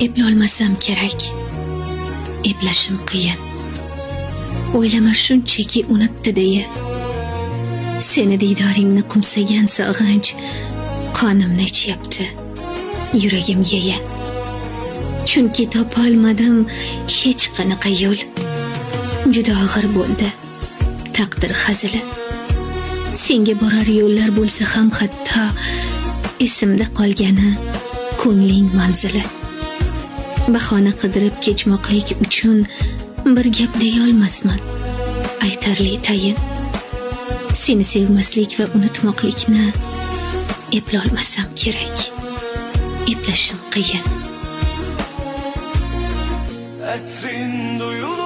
eplolmasam kerak. Eplashim qiyin. O'ylama shunchaki unutdi deya. Seni diydoringni qumsagan sog'inch qonimni ichyapti. Yuragim yeya. Chunki topolmadim hech qanaqa yo'l. Juda og'ir bo'ldi taqdir hazili. Senga borar yo'llar bo'lsa ham hatto esimda qolgani ko'ngling manzili. Bahona qidirib kechmoqlik uchun bir gap deya olmasman. Aytarli tayin. Seni sevmaslik va unutmoqlikni eplolmasam kerak. Eplashim qiyin. Etrin duyulur.